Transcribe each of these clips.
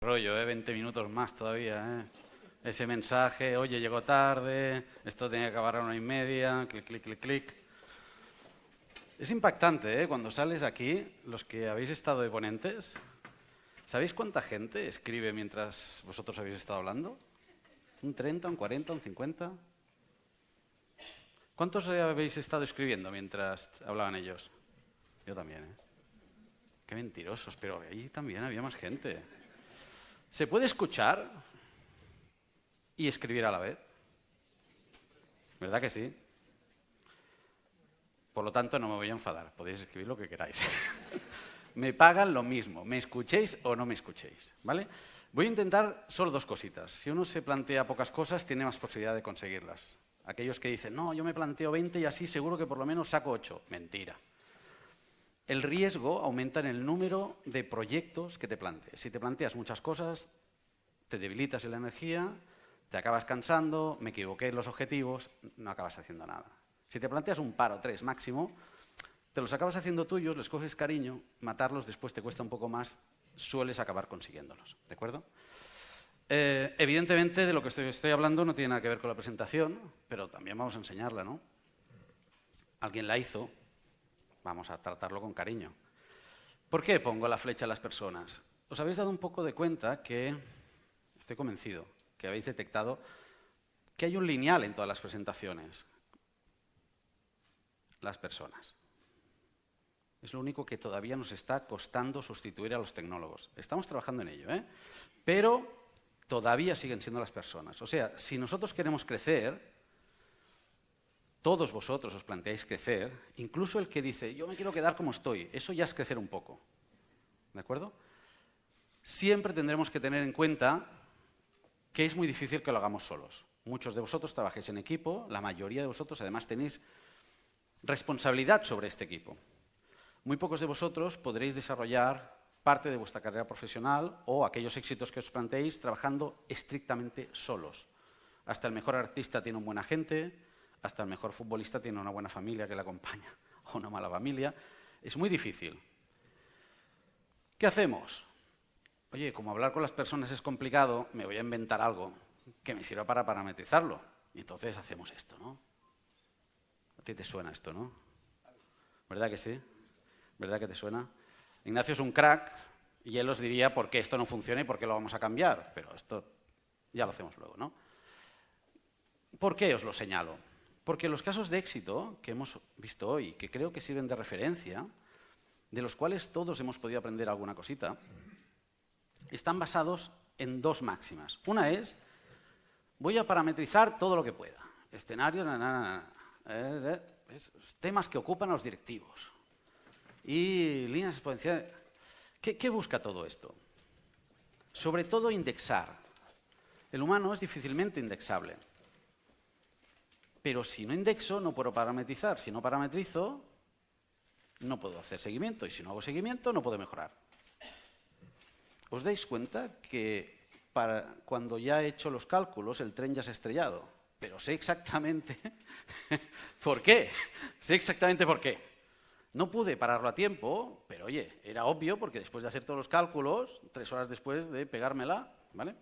Rollo, 20 minutos más todavía, Ese mensaje, oye, llegó tarde, esto tenía que acabar a 1:30, clic, clic, clic, clic. Es impactante, Cuando sales aquí, los que habéis estado de ponentes, ¿sabéis cuánta gente escribe mientras vosotros habéis estado hablando? ¿Un 30, un 40, un 50? ¿Cuántos habéis estado escribiendo mientras hablaban ellos? Yo también, Qué mentirosos, pero allí también había más gente. ¿Se puede escuchar y escribir a la vez? ¿Verdad que sí? Por lo tanto, no me voy a enfadar. Podéis escribir lo que queráis. Me pagan lo mismo, me escuchéis o no me escuchéis, ¿vale? Voy a intentar solo dos cositas. Si uno se plantea pocas cosas, tiene más posibilidad de conseguirlas. Aquellos que dicen, no, yo me planteo 20 y así seguro que por lo menos saco 8. Mentira. El riesgo aumenta en el número de proyectos que te plantees. Si te planteas muchas cosas, te debilitas en la energía, te acabas cansando, me equivoqué en los objetivos, no acabas haciendo nada. Si te planteas un par o 3 máximo, te los acabas haciendo tuyos, les coges cariño, matarlos después te cuesta un poco más, sueles acabar consiguiéndolos, ¿de acuerdo? Evidentemente, de lo que estoy hablando no tiene nada que ver con la presentación, pero también vamos a enseñarla, ¿no? Alguien la hizo, vamos a tratarlo con cariño. ¿Por qué pongo la flecha a las personas? Os habéis dado un poco de cuenta que, estoy convencido, que habéis detectado que hay un lineal en todas las presentaciones. Las personas. Es lo único que todavía nos está costando sustituir a los tecnólogos. Estamos trabajando en ello, pero todavía siguen siendo las personas. O sea, si nosotros queremos crecer, todos vosotros os planteáis crecer, incluso el que dice, yo me quiero quedar como estoy, eso ya es crecer un poco. ¿De acuerdo? Siempre tendremos que tener en cuenta que es muy difícil que lo hagamos solos. Muchos de vosotros trabajáis en equipo, la mayoría de vosotros además tenéis responsabilidad sobre este equipo. Muy pocos de vosotros podréis desarrollar parte de vuestra carrera profesional o aquellos éxitos que os planteéis trabajando estrictamente solos. Hasta el mejor artista tiene un buen agente, hasta el mejor futbolista tiene una buena familia que le acompaña o una mala familia. Es muy difícil. ¿Qué hacemos? Oye, como hablar con las personas es complicado, me voy a inventar algo que me sirva para parametrizarlo. Y entonces hacemos esto, ¿no? A ti te suena esto, ¿no? ¿Verdad que sí? ¿Verdad que te suena? Ignacio es un crack y él os diría por qué esto no funciona y por qué lo vamos a cambiar, pero esto ya lo hacemos luego, ¿no? ¿Por qué os lo señalo? Porque los casos de éxito que hemos visto hoy, que creo que sirven de referencia, de los cuales todos hemos podido aprender alguna cosita, están basados en dos máximas. Una es, voy a parametrizar todo lo que pueda. Escenarios, temas que ocupan a los directivos. Y líneas exponenciales. ¿Qué busca todo esto? Sobre todo indexar. El humano es difícilmente indexable. Pero si no indexo, no puedo parametrizar. Si no parametrizo, no puedo hacer seguimiento. Y si no hago seguimiento, no puedo mejorar. ¿Os dais cuenta que cuando ya he hecho los cálculos, el tren ya se ha estrellado? Pero sé exactamente por qué. Sé exactamente por qué. No pude pararlo a tiempo, pero oye, era obvio porque después de hacer todos los cálculos, 3 horas después de pegármela, ¿vale?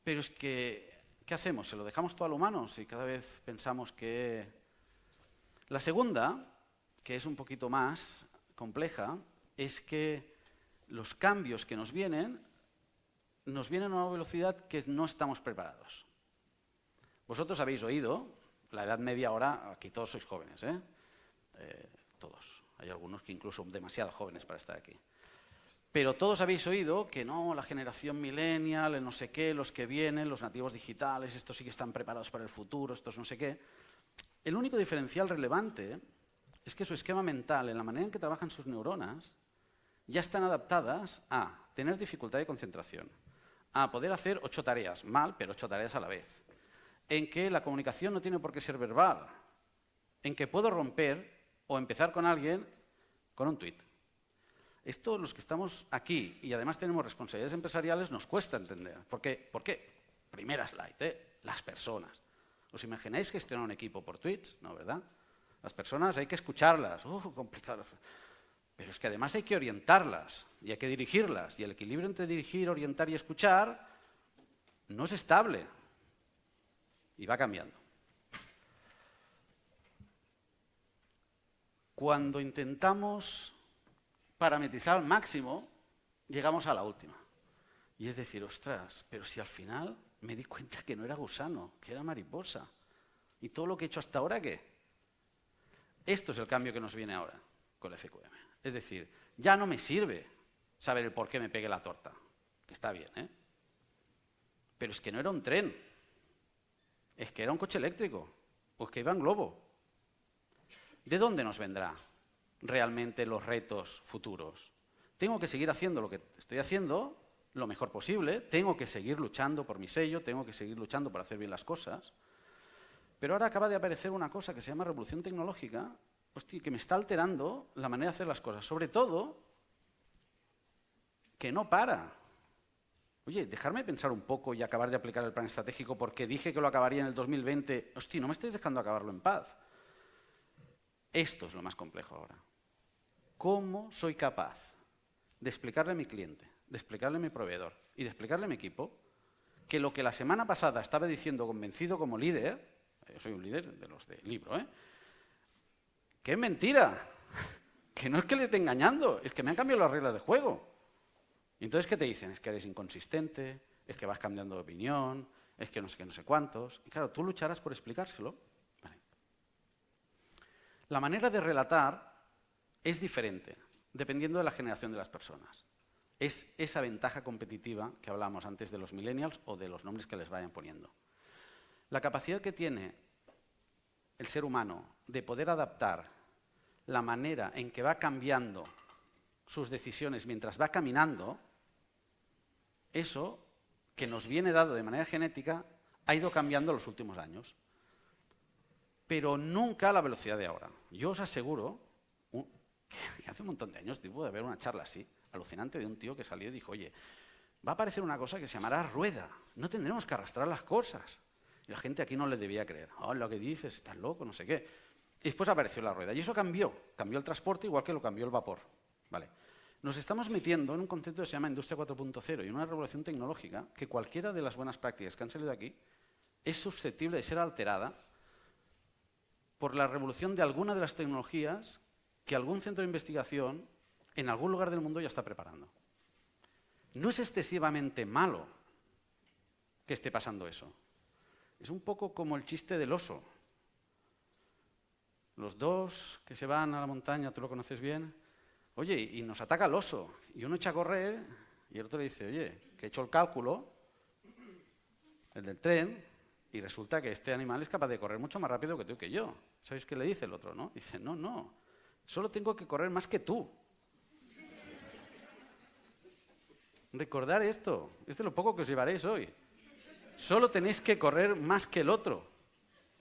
Pero es que, ¿qué hacemos? ¿Se lo dejamos todo al humano? Si cada vez pensamos que... La segunda, que es un poquito más compleja, es que los cambios que nos vienen a una velocidad que no estamos preparados. Vosotros habéis oído, la edad media ahora, aquí todos sois jóvenes, todos. Hay algunos que incluso demasiado jóvenes para estar aquí. Pero todos habéis oído que no, la generación millennial, el no sé qué, los que vienen, los nativos digitales, estos sí que están preparados para el futuro, estos no sé qué. El único diferencial relevante es que su esquema mental, en la manera en que trabajan sus neuronas, ya están adaptadas a tener dificultad de concentración, a poder hacer 8 tareas, mal, pero 8 tareas a la vez, en que la comunicación no tiene por qué ser verbal, en que puedo romper o empezar con alguien con un tuit. Esto, los que estamos aquí y además tenemos responsabilidades empresariales, nos cuesta entender. ¿Por qué? Primera slide, las personas. ¿Os imagináis gestionar un equipo por tweets? No, ¿verdad? Las personas hay que escucharlas. Complicado. Pero es que además hay que orientarlas y hay que dirigirlas. Y el equilibrio entre dirigir, orientar y escuchar no es estable y va cambiando. Cuando intentamos parametrizar al máximo, llegamos a la última. Y es decir, ostras, pero si al final me di cuenta que no era gusano, que era mariposa. ¿Y todo lo que he hecho hasta ahora qué? Esto es el cambio que nos viene ahora con el FQM. Es decir, ya no me sirve saber el por qué me pegué la torta, que está bien, ¿eh? Pero es que no era un tren, es que era un coche eléctrico, o es que iba en globo. ¿De dónde nos vendrá realmente los retos futuros? Tengo que seguir haciendo lo que estoy haciendo lo mejor posible, tengo que seguir luchando por mi sello, tengo que seguir luchando por hacer bien las cosas, pero ahora acaba de aparecer una cosa que se llama revolución tecnológica, hostia, que me está alterando la manera de hacer las cosas, sobre todo que no para. Oye, dejarme pensar un poco y acabar de aplicar el plan estratégico porque dije que lo acabaría en el 2020, hostia, no me estáis dejando acabarlo en paz. Esto es lo más complejo ahora. ¿Cómo soy capaz de explicarle a mi cliente, de explicarle a mi proveedor y de explicarle a mi equipo que lo que la semana pasada estaba diciendo convencido como líder, yo soy un líder de los del libro, que es mentira, que no es que les esté engañando, es que me han cambiado las reglas de juego. Y entonces, ¿qué te dicen? Es que eres inconsistente, es que vas cambiando de opinión, es que no sé qué, no sé cuántos. Y claro, tú lucharás por explicárselo. Vale. La manera de relatar es diferente, dependiendo de la generación de las personas. Es esa ventaja competitiva que hablábamos antes de los millennials o de los nombres que les vayan poniendo. La capacidad que tiene el ser humano de poder adaptar la manera en que va cambiando sus decisiones mientras va caminando, eso que nos viene dado de manera genética ha ido cambiando en los últimos años, pero nunca a la velocidad de ahora. Yo os aseguro que hace un montón de años tuvo de haber una charla así, alucinante, de un tío que salió y dijo, oye, va a aparecer una cosa que se llamará rueda, no tendremos que arrastrar las cosas. Y la gente aquí no le debía creer. Oh, lo que dices, estás loco, no sé qué. Y después apareció la rueda. Y eso cambió el transporte igual que lo cambió el vapor. ¿Vale? Nos estamos metiendo en un concepto que se llama Industria 4.0 y una revolución tecnológica que cualquiera de las buenas prácticas que han salido de aquí es susceptible de ser alterada por la revolución de alguna de las tecnologías que algún centro de investigación en algún lugar del mundo ya está preparando. No es excesivamente malo que esté pasando eso. Es un poco como el chiste del oso. Los dos que se van a la montaña, tú lo conoces bien, oye, y nos ataca el oso, y uno echa a correr, y el otro le dice, oye, que he hecho el cálculo, el del tren, y resulta que este animal es capaz de correr mucho más rápido que tú y que yo. ¿Sabéis qué le dice el otro, no? Dice, no, solo tengo que correr más que tú. Recordar esto, es de lo poco que os llevaréis hoy. Solo tenéis que correr más que el otro,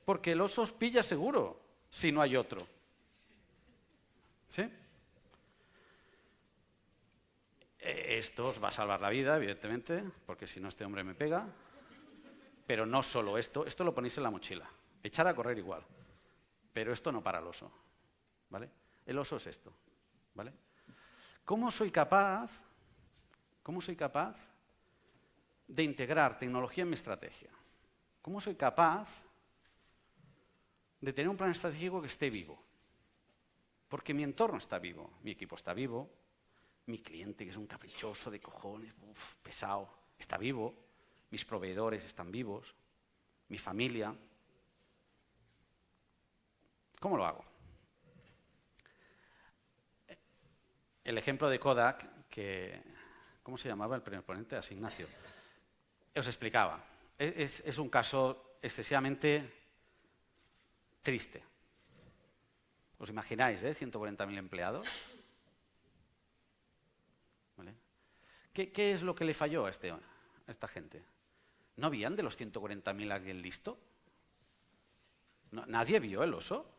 porque el oso os pilla seguro si no hay otro. ¿Sí? Esto os va a salvar la vida, evidentemente, porque si no este hombre me pega. Pero no solo esto lo ponéis en la mochila. Echar a correr igual. Pero esto no para el oso. ¿Vale? El oso es esto. ¿Vale? ¿Cómo soy capaz de integrar tecnología en mi estrategia? ¿Cómo soy capaz de tener un plan estratégico que esté vivo? Porque mi entorno está vivo, mi equipo está vivo, mi cliente, que es un caprichoso de cojones, pesado, está vivo, mis proveedores están vivos, mi familia. ¿Cómo lo hago? El ejemplo de Kodak, ¿cómo se llamaba el primer ponente? Así, Ignacio. Os explicaba. Es un caso excesivamente triste. ¿Os imagináis, 140.000 empleados? ¿Vale? ¿Qué es lo que le falló a esta gente? ¿No habían de los 140.000 alguien listo? ¿Nadie vio el oso?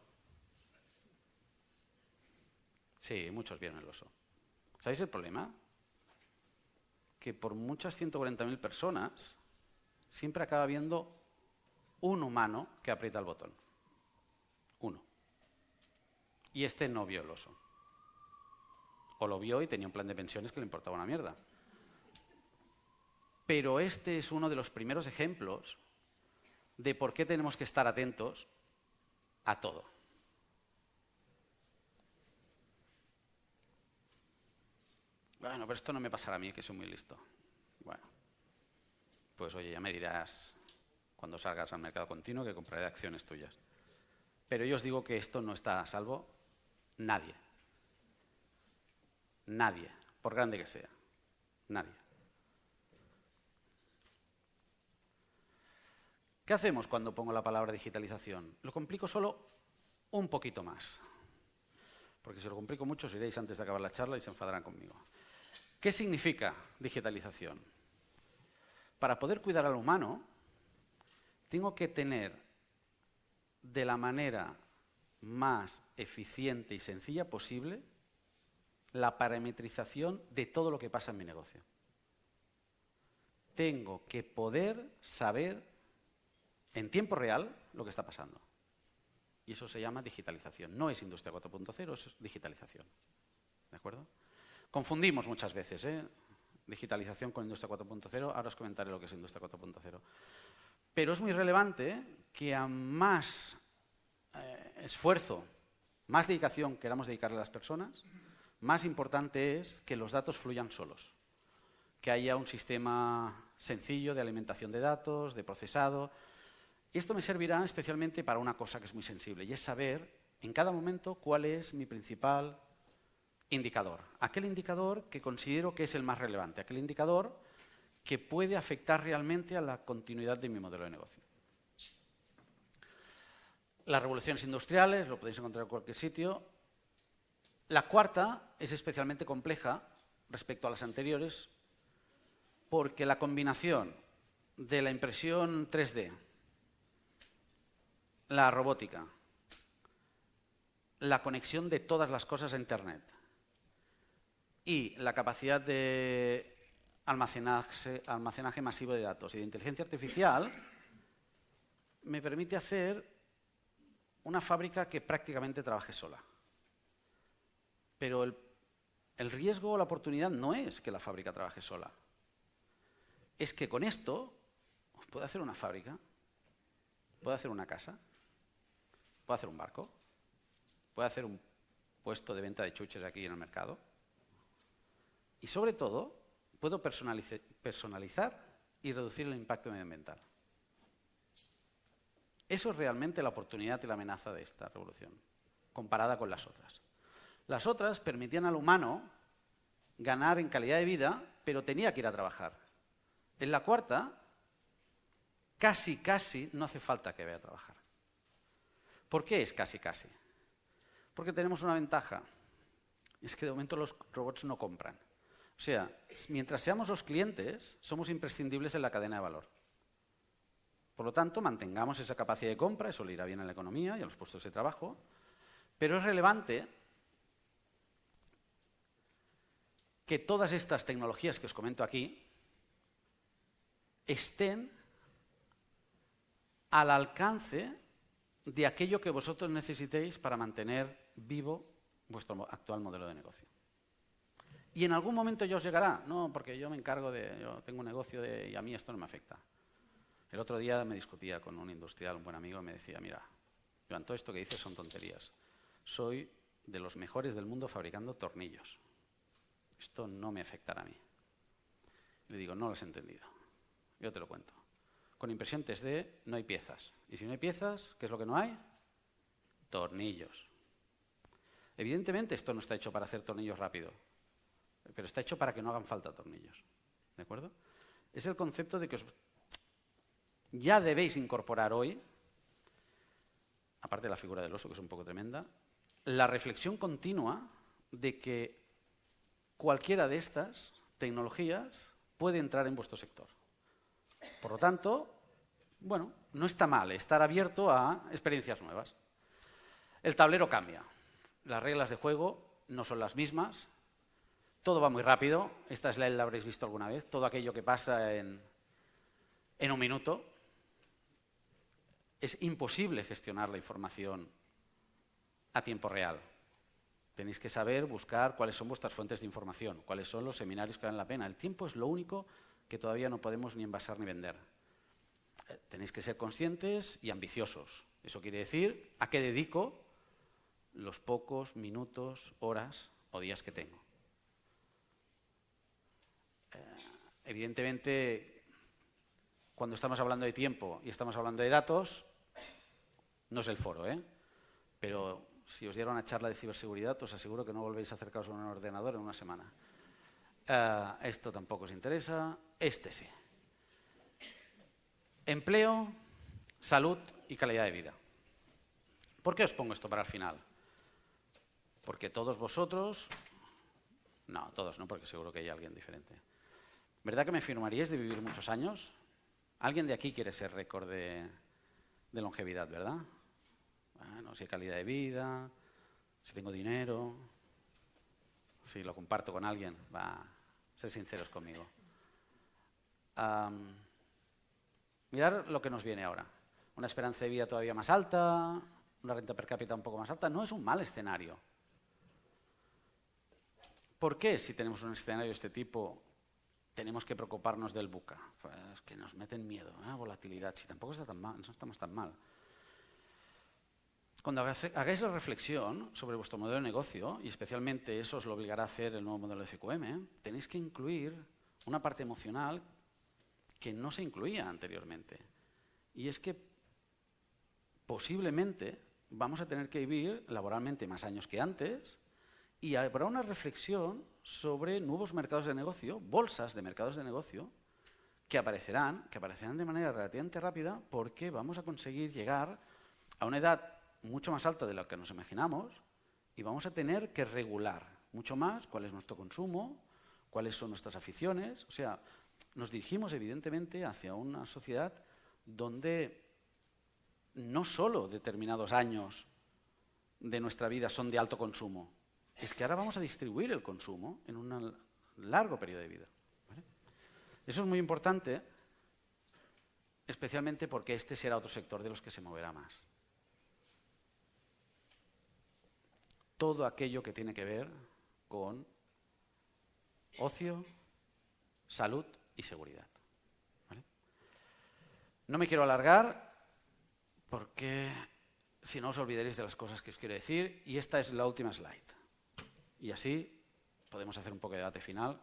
Sí, muchos vieron el oso. ¿Sabéis el problema? Que por muchas 140.000 personas siempre acaba habiendo un humano que aprieta el botón. Uno. Y este no vio el oso. O lo vio y tenía un plan de pensiones que le importaba una mierda. Pero este es uno de los primeros ejemplos de por qué tenemos que estar atentos a todo. Bueno, pero esto no me pasará a mí, que soy muy listo. Bueno, pues oye, ya me dirás cuando salgas al mercado continuo que compraré acciones tuyas. Pero yo os digo que esto no está a salvo nadie. Nadie, por grande que sea. Nadie. ¿Qué hacemos cuando pongo la palabra digitalización? Lo complico solo un poquito más. Porque si lo complico mucho os iréis antes de acabar la charla y se enfadarán conmigo. ¿Qué significa digitalización? Para poder cuidar al humano, tengo que tener de la manera más eficiente y sencilla posible la parametrización de todo lo que pasa en mi negocio. Tengo que poder saber en tiempo real lo que está pasando. Y eso se llama digitalización. No es Industria 4.0, es digitalización. ¿De acuerdo? Confundimos muchas veces, digitalización con Industria 4.0. Ahora os comentaré lo que es Industria 4.0. Pero es muy relevante que a más esfuerzo, más dedicación queramos dedicarle a las personas, más importante es que los datos fluyan solos. Que haya un sistema sencillo de alimentación de datos, de procesado. Y esto me servirá especialmente para una cosa que es muy sensible, y es saber en cada momento cuál es mi principal indicador. Aquel indicador que considero que es el más relevante, aquel indicador que puede afectar realmente a la continuidad de mi modelo de negocio. Las revoluciones industriales, lo podéis encontrar en cualquier sitio. La cuarta es especialmente compleja respecto a las anteriores porque la combinación de la impresión 3D, la robótica, la conexión de todas las cosas a Internet y la capacidad de almacenaje masivo de datos y de inteligencia artificial me permite hacer una fábrica que prácticamente trabaje sola. Pero el riesgo o la oportunidad no es que la fábrica trabaje sola. Es que con esto puedo hacer una fábrica, puedo hacer una casa, puedo hacer un barco, puedo hacer un puesto de venta de chuches aquí en el mercado y, sobre todo, puedo personalizar y reducir el impacto medioambiental. Eso es realmente la oportunidad y la amenaza de esta revolución, comparada con las otras. Las otras permitían al humano ganar en calidad de vida, pero tenía que ir a trabajar. En la cuarta, casi no hace falta que vaya a trabajar. ¿Por qué es casi? Porque tenemos una ventaja. Es que de momento los robots no compran. O sea, mientras seamos los clientes, somos imprescindibles en la cadena de valor. Por lo tanto, mantengamos esa capacidad de compra, eso le irá bien a la economía y a los puestos de trabajo, pero es relevante que todas estas tecnologías que os comento aquí estén al alcance de aquello que vosotros necesitéis para mantener vivo vuestro actual modelo de negocio. Y en algún momento ya os llegará, no, porque yo me encargo yo tengo un negocio y a mí esto no me afecta. El otro día me discutía con un industrial, un buen amigo, y me decía, mira, Joan, todo esto que dices son tonterías. Soy de los mejores del mundo fabricando tornillos. Esto no me afectará a mí. Le digo, no lo has entendido. Yo te lo cuento. Con impresión 3D no hay piezas. Y si no hay piezas, ¿qué es lo que no hay? Tornillos. Evidentemente esto no está hecho para hacer tornillos rápido, pero está hecho para que no hagan falta tornillos. ¿De acuerdo? Es el concepto de que ya debéis incorporar hoy, aparte de la figura del oso, que es un poco tremenda, la reflexión continua de que cualquiera de estas tecnologías puede entrar en vuestro sector. Por lo tanto, bueno, no está mal estar abierto a experiencias nuevas. El tablero cambia. Las reglas de juego no son las mismas. Todo va muy rápido. Esta slide la habréis visto alguna vez. Todo aquello que pasa en un minuto. Es imposible gestionar la información a tiempo real. Tenéis que saber buscar cuáles son vuestras fuentes de información, cuáles son los seminarios que valen la pena. El tiempo es lo único que todavía no podemos ni envasar ni vender. Tenéis que ser conscientes y ambiciosos. Eso quiere decir a qué dedico los pocos minutos, horas o días que tengo. Evidentemente, cuando estamos hablando de tiempo y estamos hablando de datos, no es el foro, pero si os diera una charla de ciberseguridad, os aseguro que no volvéis a acercaros a un ordenador en una semana. Esto tampoco os interesa, este sí. Empleo, salud y calidad de vida. ¿Por qué os pongo esto para el final? Porque todos vosotros... No, todos no, porque seguro que hay alguien diferente. ¿Verdad que me firmaríais de vivir muchos años? Alguien de aquí quiere ser récord de longevidad, ¿verdad? Bueno, si hay calidad de vida, si tengo dinero, si lo comparto con alguien, va a ser sinceros conmigo. Mirar lo que nos viene ahora. Una esperanza de vida todavía más alta, una renta per cápita un poco más alta, no es un mal escenario. ¿Por qué si tenemos un escenario de este tipo tenemos que preocuparnos del VUCA? Pues es que nos meten miedo, volatilidad, si tampoco está tan mal, no estamos tan mal. Cuando hagáis la reflexión sobre vuestro modelo de negocio, y especialmente eso os lo obligará a hacer el nuevo modelo de FQM, tenéis que incluir una parte emocional que no se incluía anteriormente. Y es que posiblemente vamos a tener que vivir laboralmente más años que antes y habrá una reflexión sobre nuevos mercados de negocio, bolsas de mercados de negocio, que aparecerán de manera relativamente rápida porque vamos a conseguir llegar a una edad mucho más alta de lo que nos imaginamos y vamos a tener que regular mucho más cuál es nuestro consumo, cuáles son nuestras aficiones. O sea, nos dirigimos evidentemente hacia una sociedad donde no solo determinados años de nuestra vida son de alto consumo, es que ahora vamos a distribuir el consumo en un largo periodo de vida. ¿Vale? Eso es muy importante, especialmente porque este será otro sector de los que se moverá más. Todo aquello que tiene que ver con ocio, salud y seguridad. ¿Vale? No me quiero alargar porque si no os olvidaréis de las cosas que os quiero decir y esta es la última slide. Y así podemos hacer un poco de debate final.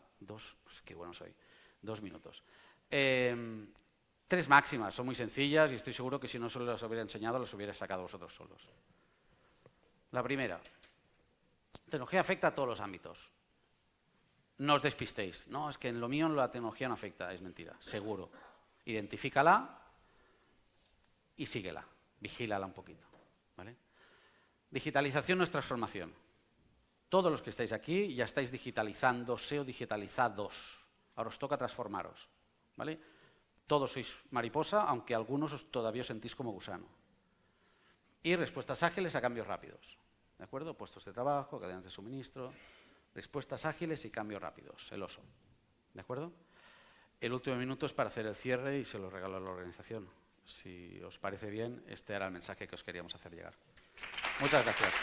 Qué bueno soy. 2 minutos. 3 máximas, son muy sencillas y estoy seguro que si no se las hubiera enseñado, las hubiera sacado vosotros solos. La primera, la tecnología afecta a todos los ámbitos. No os despistéis. No, es que en lo mío la tecnología no afecta, es mentira, seguro. Identifícala y síguela, vigílala un poquito. ¿Vale? Digitalización no es transformación. Todos los que estáis aquí ya estáis digitalizándose o digitalizados. Ahora os toca transformaros. ¿Vale? Todos sois mariposa, aunque algunos todavía os sentís como gusano. Y respuestas ágiles a cambios rápidos. ¿De acuerdo? Puestos de trabajo, cadenas de suministro, respuestas ágiles y cambios rápidos. El oso. ¿De acuerdo? El último minuto es para hacer el cierre y se lo regalo a la organización. Si os parece bien, este era el mensaje que os queríamos hacer llegar. Muchas gracias.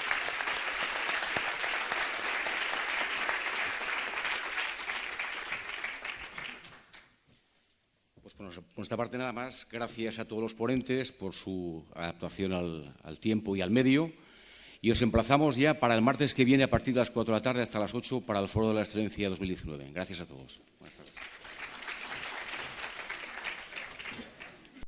Pues por nuestra parte nada más. Gracias a todos los ponentes por su adaptación al tiempo y al medio. Y os emplazamos ya para el martes que viene a partir de las 4 de la tarde hasta las 8 para el Foro de la Excelencia 2019. Gracias a todos. Buenas tardes.